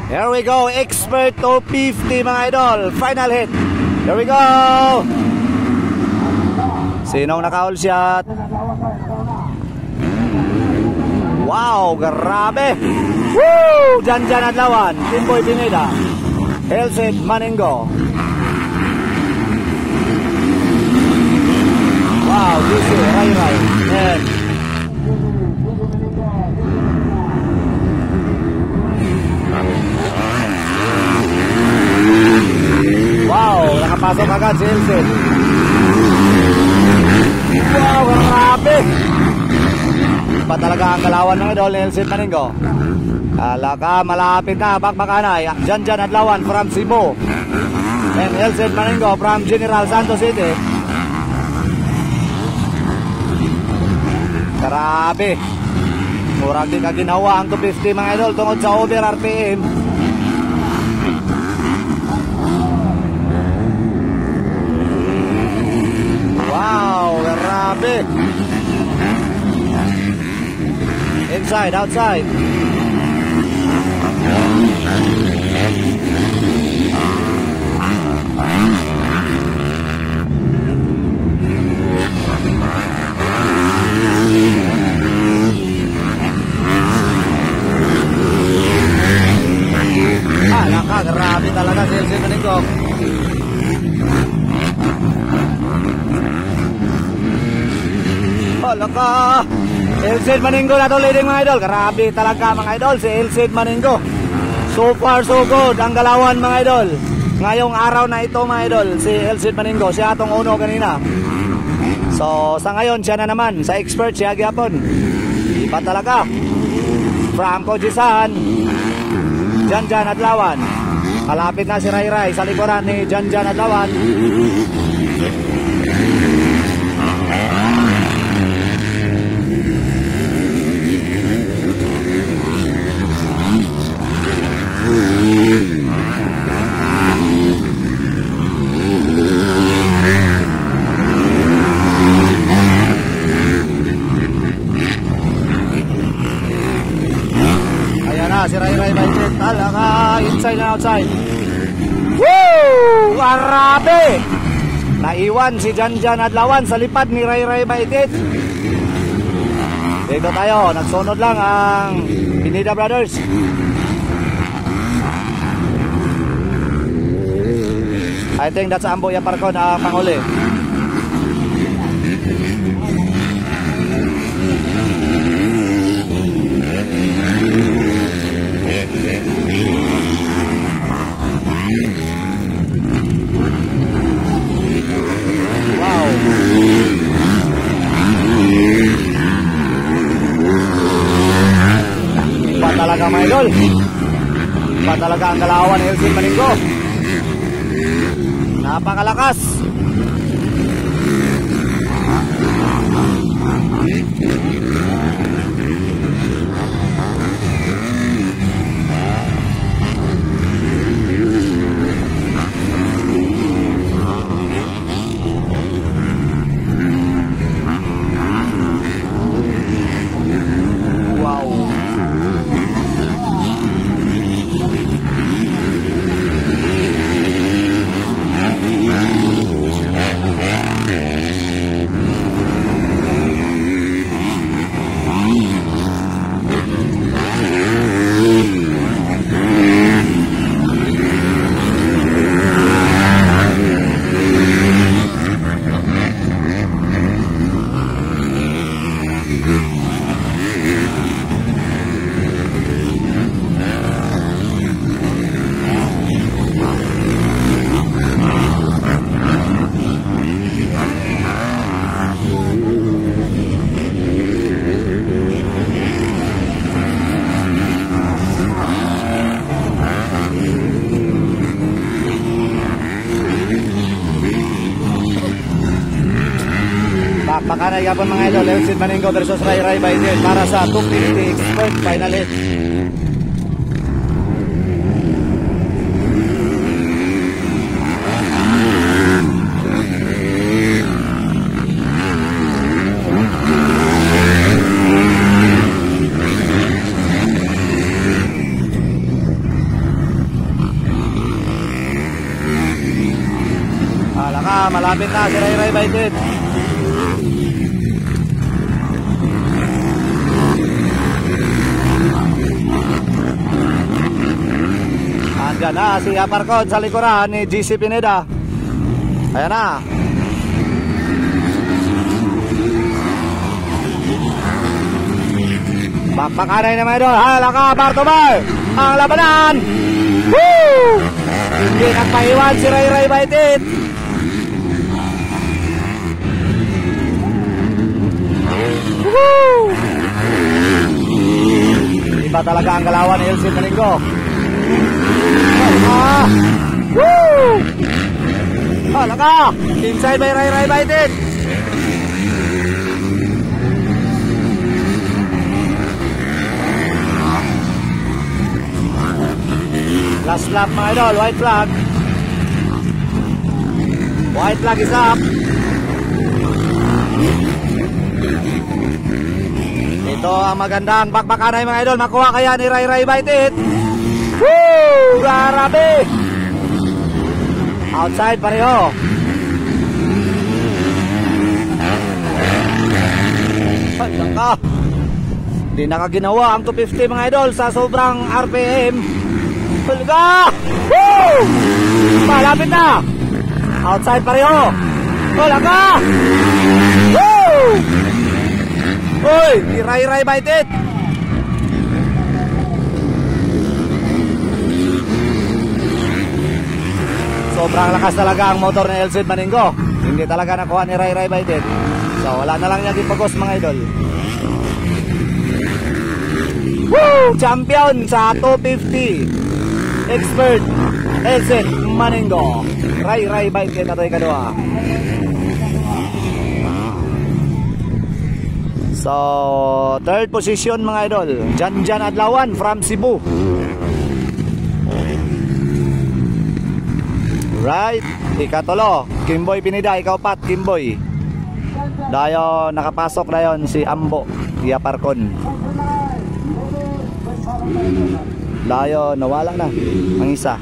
Here we go, expert 250 mga idol. Final hit. Here we go. Sinong naka-all shot? Wow, grabe. Woo! Janjan Adlawan, Timboy Pineda, Elsid Maningo. Wow, this is Ray Ray. And wow, nakapasok agad si Elsid. Wow, grabe. Pa talaga ang galawan ng idol ni Elsid Maningo. Alaka, malapit na, bakbakanay. Janjan Adlawan from Cebu and Elsid Maningo from General Santos City. Grabe. Murag di ka ginawa ang 250 mga idol tungod sa over RPM. Wow, grabe. Inside, outside. Alaka, grabe talaga si Elsid Maningo. Alaka, Elsid Maningo na to leading mga idol. Grabe talaga mga idol si Elsid Maningo. So far so good ang galawan mga idol. Ngayong araw na ito mga idol, si Elsid Maningo, siya atong uno kanina. So sa ngayon siya na naman, sa expert siya gyapon. Iba talaga. Franco Gisan, Janjan Adlawan. Malapit na si Ray Ray sa likuran ni Janjan Adlawan. Ayan na si Ray Ray Baitit. Talaga, inside and outside. Woo! Arabe! Naiwan si Janjan Adlawan sa lipad ni Ray Ray Baitit. Dito tayo, nagsunod lang ang Pineda Brothers. I think that's Ambo Yaparcon ang panghuli. Wow. Pa talaga mga idol. Pa talaga ang galawan ni Elsid Maningo. Napakalakas. Wow. Bakbakanay yapon mga idol, Elsid Maningo versus Ray Ray Baitit para sa 250 expert final hit. ka, malapit na si Ray Ray Baitit. Andyan na si Aparcon sa likuran ni GC Pineda. Ayan na. Bakbakanay na mga idol. Hala ka, Bartobar. Ang labanan. Woo! Hindi nagpaiwan si Ray Ray Baitit. Woo! Iba talaga ang galawan ni Elsid Maningo. Woo! Hala ka. Inside by Ray Ray Baitit. Last lap mga idol, white flag. White flag is up. Ito ang magandang bakbakanay mga idol. Makuha kaya ni Ray Ray Baitit. Woo! Grabe! Outside pareho. Ay, naka. Hindi nakaginawa ang 250 mga idol sa sobrang RPM. Hulga! Woo! Malapit na! Outside pareho! Wala ka! Woo! Uy! Ray Ray Baitit! Sobrang lakas talaga ang motor ni Elsid Maningo. Hindi talaga nakuha ni Ray Ray Baitit. So wala na lang niya ipagos mga idol. Woo! Champion sa 250. Expert Elsid Maningo. Ray Ray Baitit na tayo kadua. So third position mga idol, Janjan Adlawan from Cebu. Right, ikatulo Kimboy Pinida, ikaw pat Kimboy. Dayon nakapasok dayon si Ambo Diaparcon. Dayon nawala na ang isa.